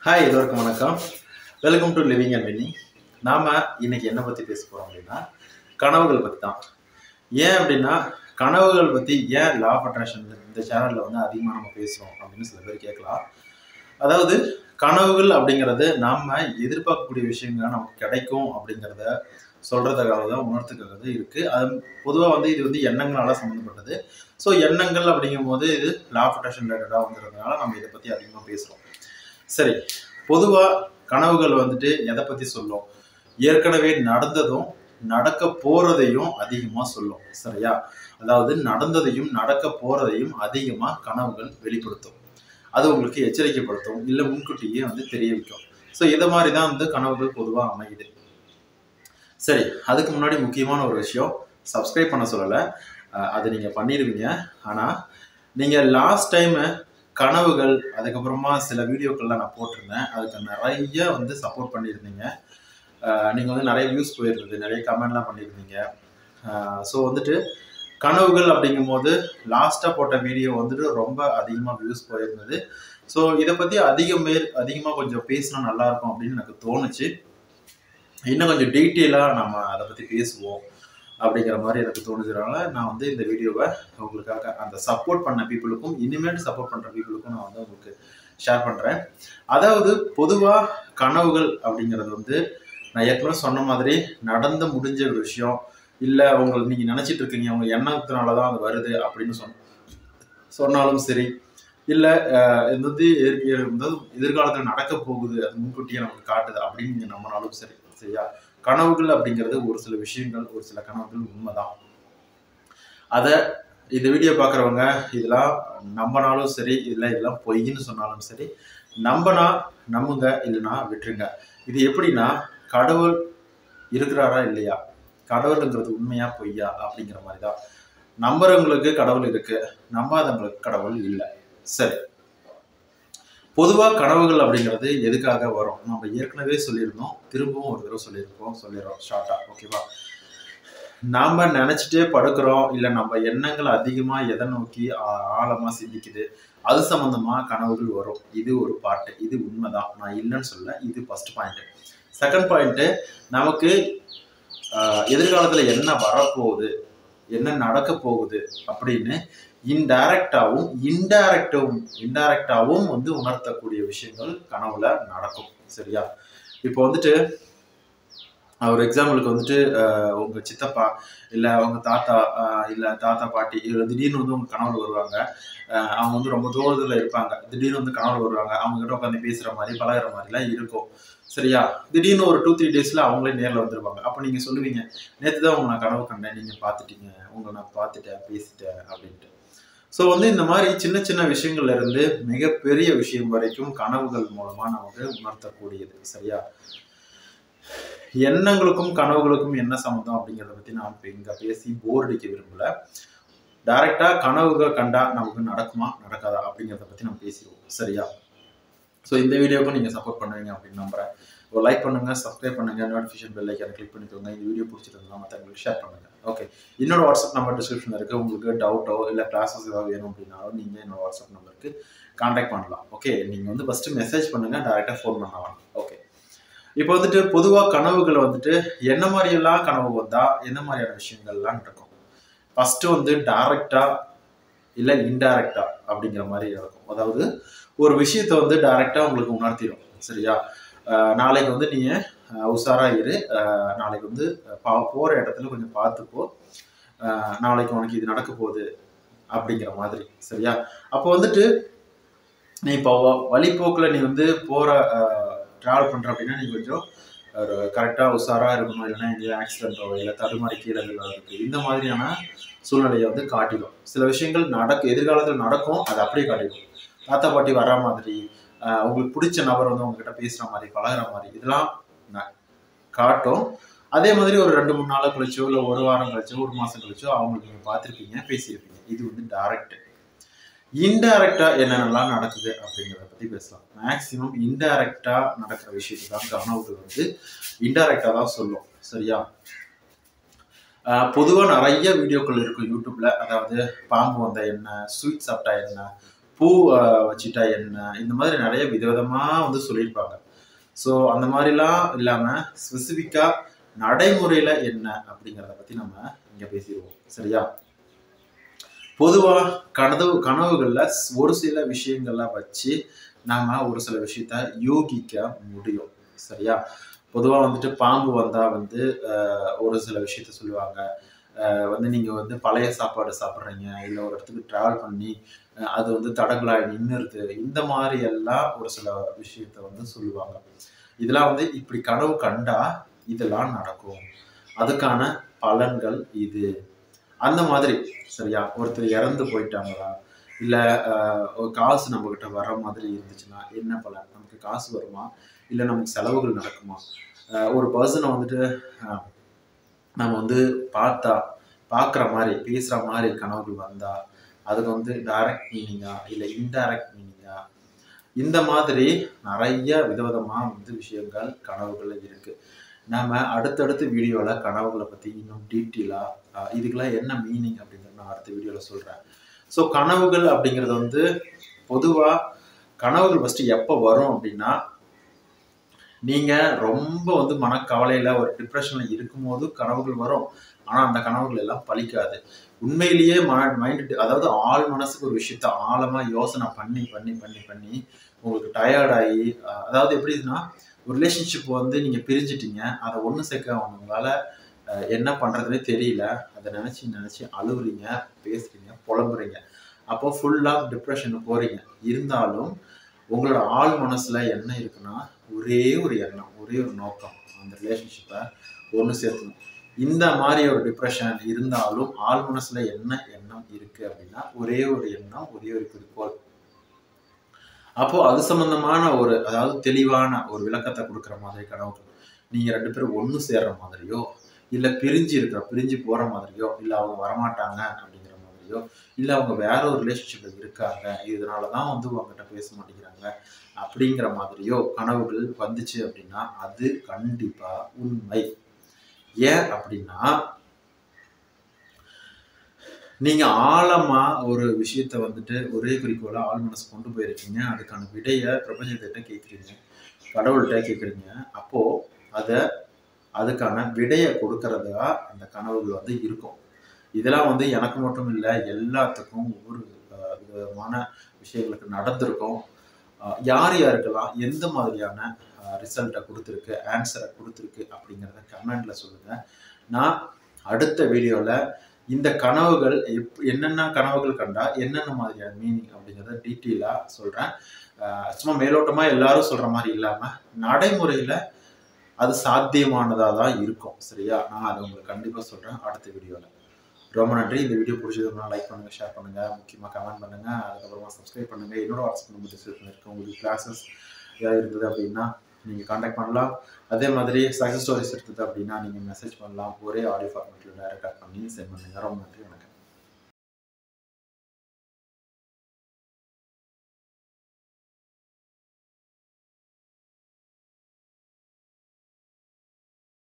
Hi எல்லோருக்கும் வணக்கம். Welcome to living and winning. நாம் இன்னைக்கு என்ன பற்றி பேச போகிறோம் அப்படின்னா கனவுகள் பற்றி தான். ஏன் அப்படின்னா கனவுகள் பற்றி ஏன் லா ஆஃப் அட்ராக்ஷன் இந்த சேனலில் வந்து அதிகமாக நம்ம பேசுகிறோம் அப்படின்னு சில பேர் கேட்கலாம். அதாவது கனவுகள் அப்படிங்கிறது நாம் எதிர்பார்க்கக்கூடிய விஷயங்கள் நமக்கு கிடைக்கும் அப்படிங்கிறத சொல்கிறதுக்காக தான் உணர்த்துக்கிறது இருக்குது. அது பொதுவாக வந்து இது வந்து எண்ணங்களால் சம்மந்தப்பட்டது. ஸோ எண்ணங்கள் அப்படிங்கும் போது இது லா ஆஃப் அட்ராக்ஷன் ரிலேட்டடாக வந்துடுறதுனால நம்ம இதை பற்றி அதிகமாக பேசுகிறோம். சரி, பொதுவாக கனவுகள் வந்துட்டு எதை பற்றி சொல்லும்? ஏற்கனவே நடந்ததும் நடக்க போறதையும் அதிகமாக சொல்லும். சரியா? அதாவது நடந்ததையும் நடக்க போறதையும் அதிகமாக கனவுகள் வெளிப்படுத்தும். அது உங்களுக்கு எச்சரிக்கைப்படுத்தும், இல்லை முன்கூட்டியே வந்து தெரிய வைக்கும். ஸோ இதை மாதிரி தான் வந்து கனவுகள் பொதுவாக அமையுது. சரி, அதுக்கு முன்னாடி முக்கியமான ஒரு விஷயம், சப்ஸ்கிரைப் பண்ண சொல்லலை, அதை நீங்கள் பண்ணிடுவீங்க. ஆனால் நீங்கள் லாஸ்ட் டைமு கனவுகள் அதுக்கப்புறமா சில வீடியோக்கள்லாம் நான் போட்டிருந்தேன், அதுக்கு நிறைய வந்து சப்போர்ட் பண்ணியிருந்தீங்க. நீங்கள் வந்து நிறைய வியூஸ் போயிருந்தது, நிறைய கமெண்ட்லாம் பண்ணியிருந்தீங்க. ஸோ வந்துட்டு கனவுகள் அப்படிங்கும் போது லாஸ்ட்டாக போட்ட வீடியோ வந்துட்டு ரொம்ப அதிகமாக வியூஸ் போயிருந்தது. ஸோ இதை பற்றி அதிகமாக கொஞ்சம் பேசினா நல்லாயிருக்கும் அப்படின்னு எனக்கு தோணுச்சு. இன்னும் கொஞ்சம் டீட்டெயிலாக நம்ம அதை பற்றி பேசுவோம் அப்படிங்கிற மாதிரி எனக்கு தோணுதுனால நான் வந்து இந்த வீடியோவை உங்களுக்காக அந்த சப்போர்ட் பண்ண பீப்புளுக்கும் இனிமேல் சப்போர்ட் பண்ணுற பீப்புளுக்கும் நான் வந்து உங்களுக்கு ஷேர் பண்ணுறேன். அதாவது பொதுவாக கனவுகள் அப்படிங்கிறது வந்து நான் ஏற்கனவே சொன்ன மாதிரி நடந்து முடிஞ்ச ஒரு விஷயம், இல்லை உங்களுக்கு நீங்கள் நினச்சிட்டு இருக்கீங்க உங்கள் எண்ணத்தினால தான் அது வருது அப்படின்னு சொன்னாலும் சரி, இல்லை இது வந்து எதிர்காலத்தில் நடக்க போகுது, அது முன்கூட்டியே நமக்கு காட்டுது அப்படின்னு நீங்கள் நம்பினாலும் சரி. சரியா? கனவுகள் அப்படிங்கிறது ஒரு சில விஷயங்கள், ஒரு சில கனவுகள் உண்மைதான். அதை இந்த வீடியோ பார்க்குறவங்க இதெல்லாம் நம்பினாலும் சரி, இல்லை இதெல்லாம் பொய்ன்னு சொன்னாலும் சரி, நம்பினா நம்புங்க, இல்லைன்னா விட்டுருங்க. இது எப்படின்னா, கடவுள் இருக்கிறாரா இல்லையா, கடவுளுங்கிறது உண்மையா பொய்யா அப்படிங்கிற மாதிரி தான். நம்புறவங்களுக்கு கடவுள் இருக்கு, நம்பாதவங்களுக்கு கடவுள் இல்லை. சரி, பொதுவாக கனவுகள் அப்படிங்கிறது எதுக்காக வரும் நம்ம ஏற்கனவே சொல்லியிருந்தோம், திரும்பவும் ஒரு தடவை சொல்லிடுறோம் ஷார்ட்டா. ஓகேவா? நாம் நினச்சிட்டே படுக்கிறோம், இல்லை நம்ம எண்ணங்கள் அதிகமாக எதை நோக்கி ஆழமாக சிந்திக்குது, அது சம்மந்தமாக கனவுகள் வரும். இது ஒரு பாட்டு, இது உண்மைதான், நான் இல்லைன்னு சொல்ல. இது ஃபர்ஸ்ட் பாயிண்ட்டு. செகண்ட் பாயிண்ட்டு, நமக்கு எதிர்காலத்தில் என்ன வரப்போகுது, என்ன நடக்க போகுது அப்படின்னு இன்டைரக்டாவும் இன்டைரக்டாவும் வந்து உணர்த்தக்கூடிய விஷயங்கள் கனவுல நடக்கும். சரியா? இப்போ வந்துட்டு ஒரு எக்ஸாம்பிளுக்கு வந்துட்டு உங்க சித்தப்பா இல்லை அவங்க தாத்தா இல்லை தாத்தா பாட்டி திடீர்னு வந்து உங்க கனவுல வருவாங்க. அவங்க வந்து ரொம்ப தூரத்தில் இருப்பாங்க, திடீர்னு வந்து கனவுல வருவாங்க. அவங்க கிட்ட உட்காந்து பேசுற மாதிரி பழகிற மாதிரிலாம் இருக்கும். சரியா? திடீர்னு ஒரு 2-3 டேஸ்ல அவங்களே நேரில் வந்துருவாங்க. அப்போ நீங்க சொல்லுவீங்க, நேற்று தான் உங்களை நான் கனவு கண்டேன், நீங்க பார்த்துட்டீங்க, உங்களை நான் பார்த்துட்டேன், பேசிட்டேன் அப்படின்ட்டு. ஸோ வந்து இந்த மாதிரி சின்ன சின்ன விஷயங்கள்ல இருந்து மிகப்பெரிய விஷயம் வரைக்கும் கனவுகள் மூலமா நமக்கு உணர்த்தக்கூடியது. சரியா? எண்ணங்களுக்கும் கனவுகளுக்கும் என்ன சம்மந்தம் அப்படிங்கிறத பத்தி நான் இங்க பேசி போர் அடிக்க விரும்பல. டைரக்டா கனவுகள் கண்டா நமக்கு நடக்குமா நடக்காதா அப்படிங்கிறத பத்தி நம்ம பேசிடுவோம். சரியா? ஸோ இந்த வீடியோவுக்கும் நீங்கள் சப்போர்ட் பண்ணுவீங்க அப்படின்னு நம்புறேன். ஒரு லைக் பண்ணுங்க, சப்ஸ்கிரைப் பண்ணுங்க, நோட்டிஃபிகேஷன் பெல் ஐக்கானை கிளிக் பண்ணிக்கோங்க. இந்த வீடியோ பிடிச்சிருந்தா மற்றவங்களுக்கு ஷேர் பண்ணுங்க. ஓகே, என்னோட வாட்ஸ்அப் நம்பர் டிஸ்கிரிப்ஷனில் இருக்குது. உங்களுக்கு டவுட்டோ இல்லை கிளாஸஸ் ஏதாவது வேணும் அப்படின்னாலும் நீங்கள் என்னோட வாட்ஸ்அப் நம்பருக்கு கான்டாக்ட் பண்ணலாம். ஓகே, நீங்கள் வந்து ஃபஸ்ட்டு மெசேஜ் பண்ணுங்கள், டேரெக்டாக ஃபோன் பண்ணலாம். ஓகே, இப்போ வந்துட்டு பொதுவாக கனவுகளை வந்துட்டு என்ன மாதிரியெல்லாம் கனவு வந்தால் எந்த மாதிரியான விஷயங்கள்லாம் நடக்கும்? ஃபஸ்ட்டு வந்து டைரக்டாக இல்லை இன்டைரக்டா அப்படிங்கிற மாதிரி இருக்கும். அதாவது ஒரு விஷயத்த வந்து டைரக்டா உங்களுக்கு உணர்த்திடும். சரியா? நாளைக்கு வந்து நீங்க உஷாரா இரு, நாளைக்கு வந்து போற இடத்துல கொஞ்சம் பார்த்துப்போ, நாளைக்கு உனக்கு இது நடக்க போகுது அப்படிங்கிற மாதிரி. சரியா? அப்போ வந்துட்டு நீ இப்போ வழிபோக்கில் நீ வந்து போற டிராவல் பண்ற அப்படின்னா நீ கொஞ்சம் ஒரு கரெக்டாக உஷாரா இருக்கணும், இல்லைன்னா எங்கேயும் ஆக்சிடென்ட்டோ இல்லை தடுமாறி கீழே விழுறதுக்கு இந்த மாதிரியான சூழ்நிலையை வந்து காட்டிடும். சில விஷயங்கள் எதிர்காலத்தில் நடக்கும், அது அப்படியே காட்டிடும். தாத்தா பாட்டி வர்ற மாதிரி, உங்களுக்கு பிடிச்ச நபர் வந்து உங்ககிட்ட பேசுற மாதிரி, பழகிற மாதிரி, இதெல்லாம் காட்டும். அதே மாதிரி ஒரு 2-3 நாள் கழிச்சோ இல்லை ஒரு வாரம் கழிச்சோ ஒரு மாசம் கழிச்சோ அவங்களுக்கு நீங்க பார்த்துருப்பீங்க, பேசியிருப்பீங்க. இது வந்து டைரக்ட். இன்டைரக்டா என்னென்னலாம் நடக்குது அப்படிங்கிறத பத்தி பேசலாம். மேக்சிமம் இன்டைரக்டா நடக்கிற விஷயத்தை தான் கனவுகள் வந்து இன்டைரக்டா தான் சொல்லும். சரியா? பொதுவாக நிறைய வீடியோக்கள் இருக்கும் யூடியூப்ல. அதாவது பாம்பு வந்தா என்ன, ஸ்வீட் சாப்பிட்டா என்ன, பூ வச்சுட்டா என்ன, இந்த மாதிரி நிறைய விதவிதமாக வந்து சொல்லியிருப்பாங்க. ஸோ அந்த மாதிரிலாம் இல்லாமல் ஸ்பெசிஃபிக்காக நடைமுறையில் என்ன அப்படிங்கிறத பற்றி நம்ம இங்கே பேசிடுவோம். சரியா? பொதுவாக கனவுகளில் ஒரு சில விஷயங்கள்லாம் வச்சு நாம ஒரு சில விஷயத்த யூகிக்க முடியும். சரியா? பொதுவாக வந்துட்டு பாம்பு வந்தால் வந்து ஒரு சில விஷயத்த சொல்லுவாங்க. வந்து நீங்கள் வந்து பழைய சாப்பாடு சாப்பிட்றீங்க, இல்லை ஒரு இடத்துக்கு ட்ராவல் பண்ணி அது வந்து தடங்களாக நின்றுருது, இந்த மாதிரி எல்லாம் ஒரு சில விஷயத்த வந்து சொல்லுவாங்க. இதெல்லாம் வந்து இப்படி கனவு கண்டா இதெல்லாம் நடக்கும், அதுக்கான பலன்கள் இது, அந்த மாதிரி. சரியா? ஒருத்தர் இறந்து போயிட்டாங்களா, இல்லை காசு நம்மக்கிட்ட வர மாதிரி இருந்துச்சுன்னா என்ன பலன், நமக்கு காசு வருமா, இல்லை நமக்கு செலவுகள் நடக்குமா, ஒரு பர்சனை வந்துட்டு நம்ம வந்து பார்க்குற மாதிரி பேசுகிற மாதிரி கனவுகள் வந்தால் அதுக்கு வந்து டைரக்ட் மீனிங்கா இல்லை இன்டைரக்ட் மீனிங்கா, இந்த மாதிரி நிறைய விதவிதமாக வந்து விஷயங்கள் கனவுகள் இருக்குது. நம்ம அடுத்தடுத்த வீடியோவில் கனவுகளை பற்றி இன்னும் டீட்டெயிலாக இதுக்கெல்லாம் என்ன மீனிங் அப்படிங்கிறத நான் அடுத்த வீடியோவில் சொல்கிறேன். ஸோ கனவுகள் அப்படிங்கிறது வந்து பொதுவாக கனவுகள் ஃபஸ்ட்டு எப்போ வரும் அப்படின்னா, நீங்கள் ரொம்ப வந்து மனக்கவலையில் ஒரு டிப்ரெஷனில் இருக்கும்போது கனவுகள் வரும். ஆனால் அந்த கனவுகள் எல்லாம் பலிக்காது. உண்மையிலேயே மைண்டு, அதாவது ஆள் மனசுக்கு ஒரு விஷயத்த ஆழமாக யோசனை பண்ணி பண்ணி பண்ணி பண்ணி உங்களுக்கு டயர்டாகி, அதாவது எப்படின்னா ஒரு ரிலேஷன்ஷிப் வந்து நீங்கள் பிரிஞ்சிட்டீங்க, அதை ஒன்று சேர்க்க உங்களால் என்ன பண்ணுறதுனே தெரியல, அதை நினச்சி அழுகுறீங்க, பேசுகிறீங்க, புலம்புறீங்க. அப்போ ஃபுல்லாக டிப்ரெஷனுக்கு போகிறீங்க. இருந்தாலும் உங்களோட ஆள் மனசில் என்ன இருக்குன்னா ஒரே ஒரு எண்ணம், ஒரே ஒரு நோக்கம், அந்த ரிலேஷன்ஷிப்பை ஒன்று சேர்க்கணும். இந்த மாதிரி ஒரு டிப்ரெஷன் இருந்தாலும் ஆள் மனசில் என்ன எண்ணம் இருக்குது அப்படின்னா ஒரே ஒரு எண்ணம், ஒரே ஒரு குறிக்கோள். அப்போ அது சம்பந்தமான ஒரு, அதாவது தெளிவான ஒரு விளக்கத்தை கொடுக்குற மாதிரி கனவுகள். நீங்கள் 2 பேரும் ஒன்று சேர்ற மாதிரியோ, இல்லை பிரிஞ்சு போகிற மாதிரியோ, இல்லை அவங்க வரமாட்டாங்க அப்படிங்கிற மாதிரியோ, இல்லை அவங்க வேற ஒரு ரிலேஷன்ஷிப்ல இருக்காங்க, இதனால தான் வந்து அவங்ககிட்ட பேச மாட்டேங்கிறாங்க அப்படிங்கிற மாதிரியோ கனவுகள் வந்துச்சு அப்படின்னா அது கண்டிப்பா உண்மை. ஏன் அப்படின்னா, நீங்க ஆழமா ஒரு விஷயத்த வந்துட்டு ஒரே குறிக்கோளா ஆள் மனசு கொண்டு போயிருக்கீங்க, அதுக்கான விடைய பிரபஞ்சத்திட்ட கேட்குறீங்க, கடவுள்கிட்ட கேட்குறீங்க. அப்போ அதுக்கான விடையை கொடுக்கறதா அந்த கனவுகள் வந்து இருக்கும். இதெல்லாம் வந்து எனக்கு மட்டும் இல்லை, எல்லாத்துக்கும் ஒவ்வொரு விதமான விஷயங்களுக்கு நடந்திருக்கும். யார் யாருக்கெல்லாம் எந்த மாதிரியான ரிசல்ட்டை கொடுத்துருக்கு, ஆன்சரை கொடுத்துருக்கு அப்படிங்கிறத கமெண்ட்ல சொல்லுங்க. நான் அடுத்த வீடியோவில் இந்த கனவுகள் என்னென்ன கனவுகள் கண்டா என்னென்ன மாதிரியான மீனிங் அப்படிங்கிறத டீட்டெயிலாக சொல்கிறேன். சும்மா மேலோட்டமாக எல்லாரும் சொல்கிற மாதிரி இல்லாமல் நடைமுறையில் அது சாத்தியமானதாக தான் இருக்கும். சரியா? நான் அதை உங்களுக்கு கண்டிப்பாக சொல்கிறேன் அடுத்த வீடியோவில். ரொம்ப நன்றி. இந்த வீடியோ பிடிச்சதுன்னா லைக் பண்ணுங்கள், ஷேர் பண்ணுங்கள், முக்கியமாக கமெண்ட் பண்ணுங்கள், அதுக்கப்புறமா சப்ஸ்கிரைப் பண்ணுங்கள். என்னோட வாட்ஸ்அப் நம்பர் டிஸ்கிரிப்ஷனில் இருக்குது. உங்களுக்கு கிளாஸஸ் ஏதாவது இருந்தது அப்படின்னா நீங்கள் காண்டாக்ட் பண்ணலாம். அதே மாதிரி சக்ஸஸ் ஸ்டோரிஸ் இருந்தது அப்படின்னா நீங்கள் மெசேஜ் பண்ணலாம். ஒரே ஆடியோ ஃபார்மேட்டில் டைரெக்டாக பண்ணி சென்ட் பண்ணுங்கள். ரொம்ப நன்றி. வணக்கம்.